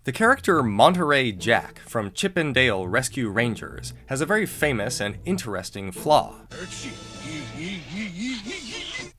The character Monterey Jack from Chip and Dale Rescue Rangers has a very famous and interesting flaw.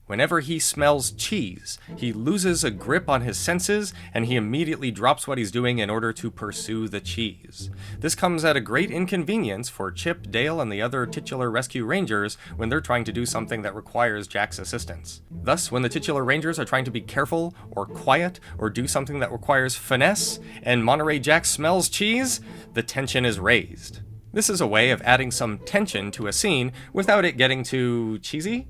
Whenever he smells cheese, he loses a grip on his senses and he immediately drops what he's doing in order to pursue the cheese. This comes at a great inconvenience for Chip, Dale, and the other titular rescue rangers when they're trying to do something that requires Jack's assistance. Thus, when the titular rangers are trying to be careful or quiet or do something that requires finesse and Monterey Jack smells cheese, the tension is raised. This is a way of adding some tension to a scene without it getting too cheesy.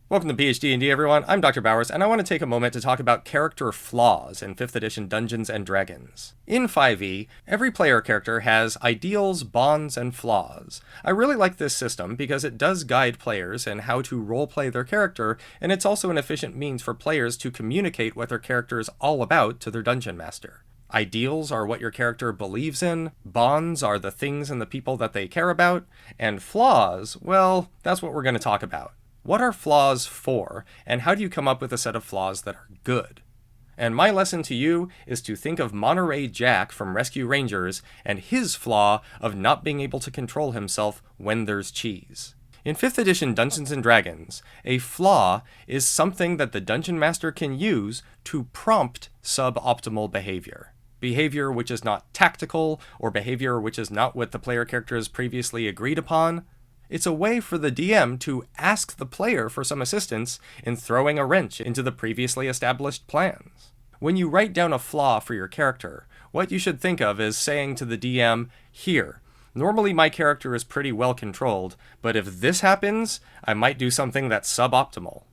Welcome to PhD&D, everyone. I'm Dr. Bowers, and I want to take a moment to talk about character flaws in 5th edition Dungeons & Dragons. In 5e, every player character has ideals, bonds, and flaws. I really like this system because it does guide players in how to roleplay their character, and it's also an efficient means for players to communicate what their character is all about to their dungeon master. Ideals are what your character believes in, bonds are the things and the people that they care about, and flaws, well, that's what we're going to talk about. What are flaws for, and how do you come up with a set of flaws that are good? And my lesson to you is to think of Monterey Jack from Rescue Rangers and his flaw of not being able to control himself when there's cheese. In 5th edition Dungeons & Dragons, a flaw is something that the dungeon master can use to prompt suboptimal behavior. Behavior which is not tactical, or behavior which is not what the player character has previously agreed upon. It's a way for the DM to ask the player for some assistance in throwing a wrench into the previously established plans. When you write down a flaw for your character, what you should think of is saying to the DM, here, normally my character is pretty well controlled, but if this happens, I might do something that's suboptimal.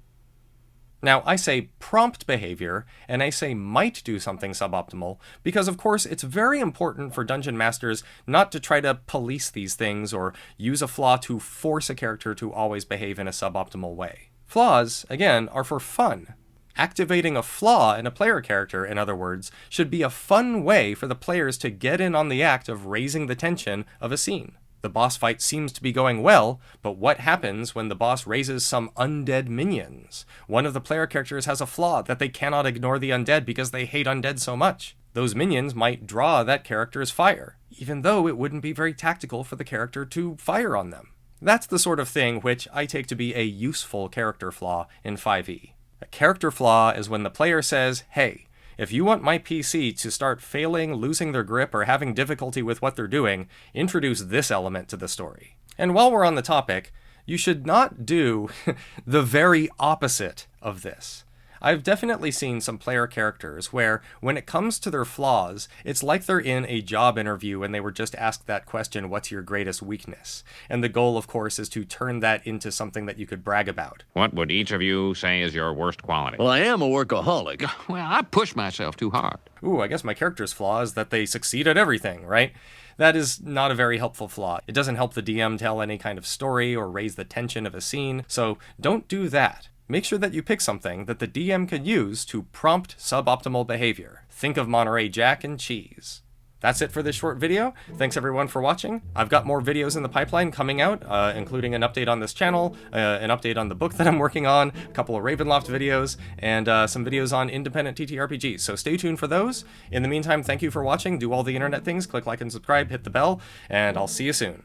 Now, I say prompt behavior, and I say might do something suboptimal, because of course it's very important for dungeon masters not to try to police these things or use a flaw to force a character to always behave in a suboptimal way. Flaws, again, are for fun. Activating a flaw in a player character, in other words, should be a fun way for the players to get in on the act of raising the tension of a scene. The boss fight seems to be going well, but what happens when the boss raises some undead minions? One of the player characters has a flaw that they cannot ignore the undead because they hate undead so much. Those minions might draw that character's fire, even though it wouldn't be very tactical for the character to fire on them. That's the sort of thing which I take to be a useful character flaw in 5e. A character flaw is when the player says, hey, if you want my PC to start failing, losing their grip, or having difficulty with what they're doing, introduce this element to the story. And while we're on the topic, you should not do the very opposite of this. I've definitely seen some player characters where, when it comes to their flaws, it's like they're in a job interview and they were just asked that question, what's your greatest weakness? And the goal, of course, is to turn that into something that you could brag about. What would each of you say is your worst quality? Well, I am a workaholic. Well, I push myself too hard. Ooh, I guess my character's flaw is that they succeed at everything, right? That is not a very helpful flaw. It doesn't help the DM tell any kind of story or raise the tension of a scene, so don't do that. Make sure that you pick something that the DM could use to prompt suboptimal behavior. Think of Monterey Jack and cheese. That's it for this short video. Thanks everyone for watching. I've got more videos in the pipeline coming out, including an update on this channel, an update on the book that I'm working on, a couple of Ravenloft videos, and some videos on independent TTRPGs. So stay tuned for those. In the meantime, thank you for watching. Do all the internet things. Click like and subscribe, hit the bell, and I'll see you soon.